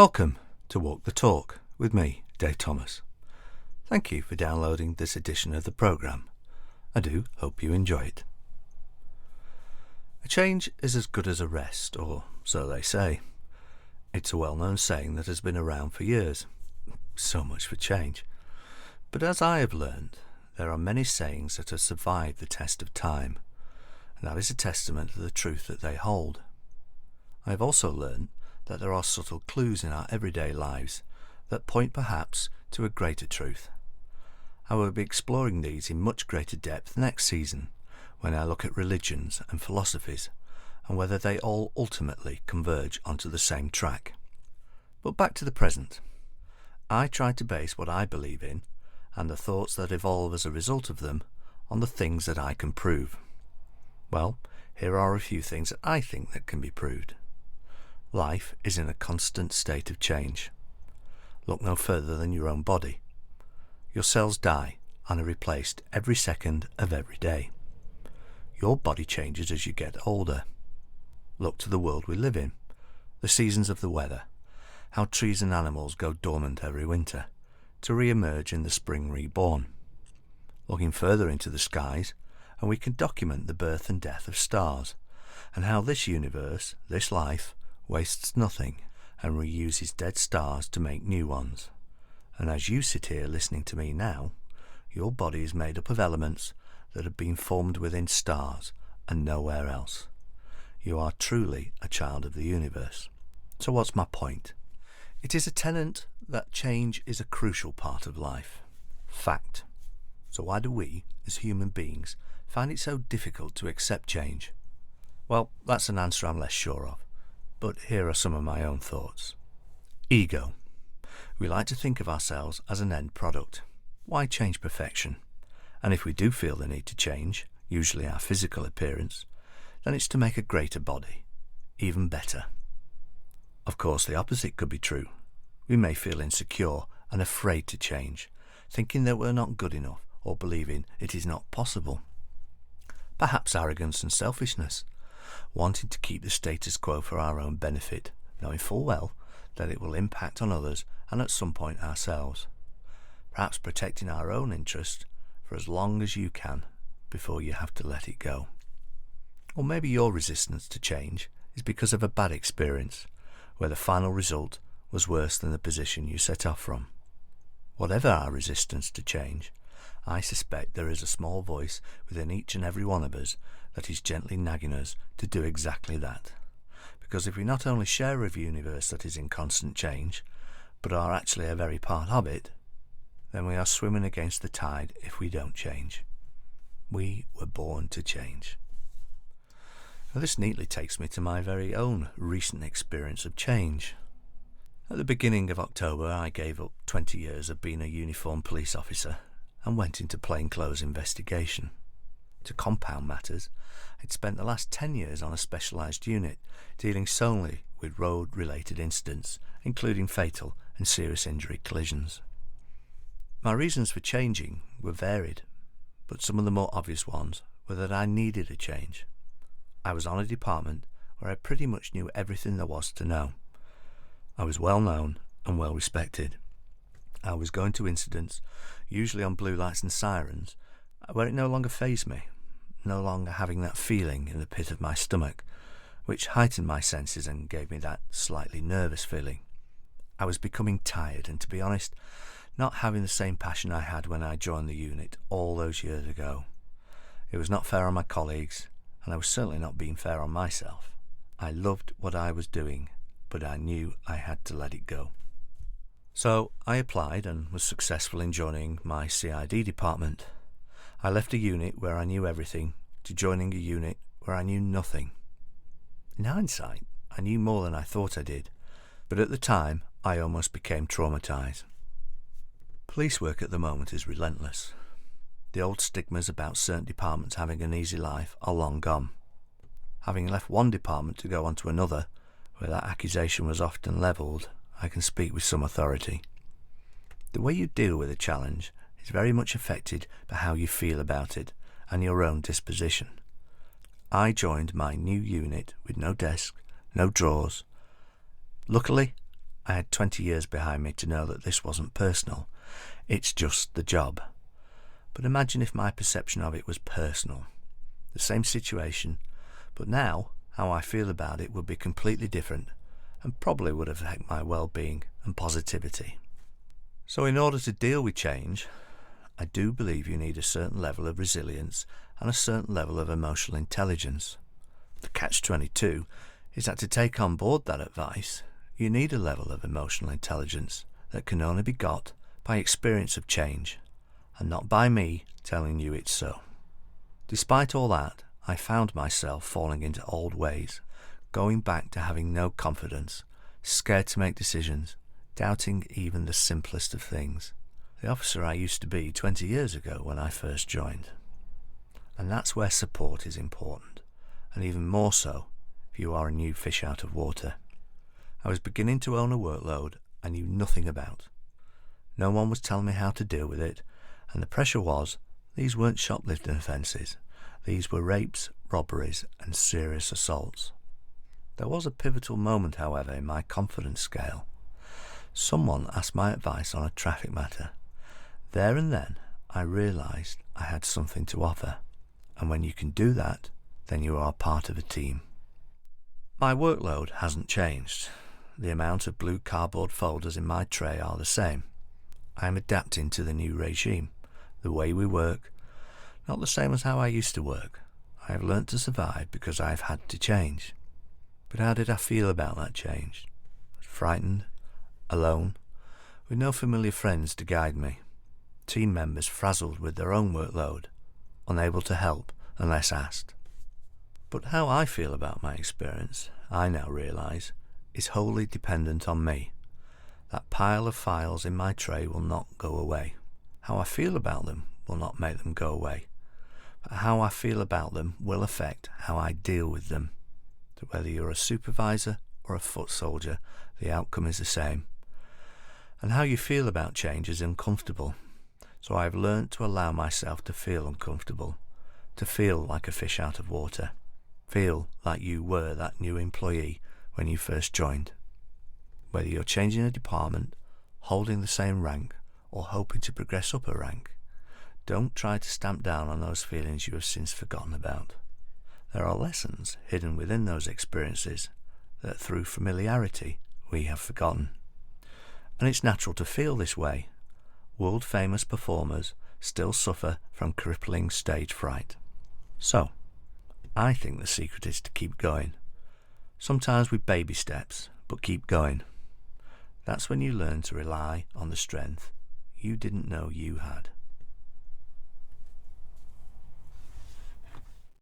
Welcome to Walk the Talk with me, Dave Thomas. Thank you for downloading this edition of the programme. I do hope you enjoy it. A change is as good as a rest, or so they say. It's a well-known saying that has been around for years. So much for change. But as I have learned, there are many sayings that have survived the test of time, and that is a testament to the truth that they hold. I have also learned that there are subtle clues in our everyday lives that point perhaps to a greater truth. I will be exploring these in much greater depth next season when I look at religions and philosophies and whether they all ultimately converge onto the same track. But back to the present. I try to base what I believe in and the thoughts that evolve as a result of them on the things that I can prove. Well, here are a few things that I think that can be proved. Life is in a constant state of change. Look no further than your own body. Your cells die and are replaced every second of every day. Your body changes as you get older. Look to the world we live in, the seasons of the weather, how trees and animals go dormant every winter, to re-emerge in the spring reborn. Looking further into the skies, and we can document the birth and death of stars, and how this universe, this life, wastes nothing and reuses dead stars to make new ones. And as you sit here listening to me now, your body is made up of elements that have been formed within stars and nowhere else. You are truly a child of the universe. So what's my point? It is a tenet that change is a crucial part of life. Fact. So why do we, as human beings, find it so difficult to accept change? Well, that's an answer I'm less sure of. But here are some of my own thoughts. Ego. We like to think of ourselves as an end product. Why change perfection? And if we do feel the need to change, usually our physical appearance, then it's to make a greater body, even better. Of course, the opposite could be true. We may feel insecure and afraid to change, thinking that we're not good enough or believing it is not possible. Perhaps arrogance and selfishness, wanting to keep the status quo for our own benefit, knowing full well that it will impact on others and at some point ourselves. Perhaps protecting our own interest for as long as you can before you have to let it go. Or maybe your resistance to change is because of a bad experience where the final result was worse than the position you set off from. Whatever our resistance to change, I suspect there is a small voice within each and every one of us that is gently nagging us to do exactly that. Because if we not only share a universe that is in constant change, but are actually a very part of it, then we are swimming against the tide if we don't change. We were born to change. Now, this neatly takes me to my very own recent experience of change. At the beginning of October, I gave up 20 years of being a uniformed police officer and went into plainclothes investigation. To compound matters, I'd spent the last 10 years on a specialised unit dealing solely with road-related incidents, including fatal and serious injury collisions. My reasons for changing were varied, but some of the more obvious ones were that I needed a change. I was on a department where I pretty much knew everything there was to know. I was well known and well respected. I was going to incidents, usually on blue lights and sirens, where it no longer fazed me, no longer having that feeling in the pit of my stomach, which heightened my senses and gave me that slightly nervous feeling. I was becoming tired and, to be honest, not having the same passion I had when I joined the unit all those years ago. It was not fair on my colleagues, and I was certainly not being fair on myself. I loved what I was doing, but I knew I had to let it go. So I applied and was successful in joining my CID department. I left a unit where I knew everything to joining a unit where I knew nothing. In hindsight, I knew more than I thought I did, but at the time I almost became traumatised. Police work at the moment is relentless. The old stigmas about certain departments having an easy life are long gone. Having left one department to go on to another, where that accusation was often levelled, I can speak with some authority. The way you deal with a challenge is very much affected by how you feel about it and your own disposition. I joined my new unit with no desk, no drawers. Luckily, I had 20 years behind me to know that this wasn't personal. It's just the job. But imagine if my perception of it was personal. The same situation, but now how I feel about it would be completely different and probably would affect my well-being and positivity. So in order to deal with change, I do believe you need a certain level of resilience and a certain level of emotional intelligence. The catch-22 is that to take on board that advice, you need a level of emotional intelligence that can only be got by experience of change, and not by me telling you it's so. Despite all that, I found myself falling into old ways, going back to having no confidence, scared to make decisions, doubting even the simplest of things. The officer I used to be 20 years ago when I first joined. And that's where support is important, and even more so if you are a new fish out of water. I was beginning to own a workload I knew nothing about. No one was telling me how to deal with it, and the pressure was, these weren't shoplifting offences. These were rapes, robberies and serious assaults. There was a pivotal moment, however, in my confidence scale. Someone asked my advice on a traffic matter. There and then I realised I had something to offer, and when you can do that, then you are part of a team. My workload hasn't changed. The amount of blue cardboard folders in my tray are the same. I am adapting to the new regime, the way we work, not the same as how I used to work. I have learnt to survive because I have had to change. But how did I feel about that change? Frightened, alone, with no familiar friends to guide me, team members frazzled with their own workload, unable to help unless asked. But how I feel about my experience, I now realise, is wholly dependent on me. That pile of files in my tray will not go away. How I feel about them will not make them go away. But how I feel about them will affect how I deal with them. So whether you're a supervisor or a foot soldier, the outcome is the same. And how you feel about change is uncomfortable. So I've learnt to allow myself to feel uncomfortable, to feel like a fish out of water, feel like you were that new employee when you first joined. Whether you're changing a department, holding the same rank, or hoping to progress up a rank, don't try to stamp down on those feelings you have since forgotten about. There are lessons hidden within those experiences that through familiarity we have forgotten. And it's natural to feel this way. World-famous performers still suffer from crippling stage fright. So, I think the secret is to keep going. Sometimes with baby steps, but keep going. That's when you learn to rely on the strength you didn't know you had.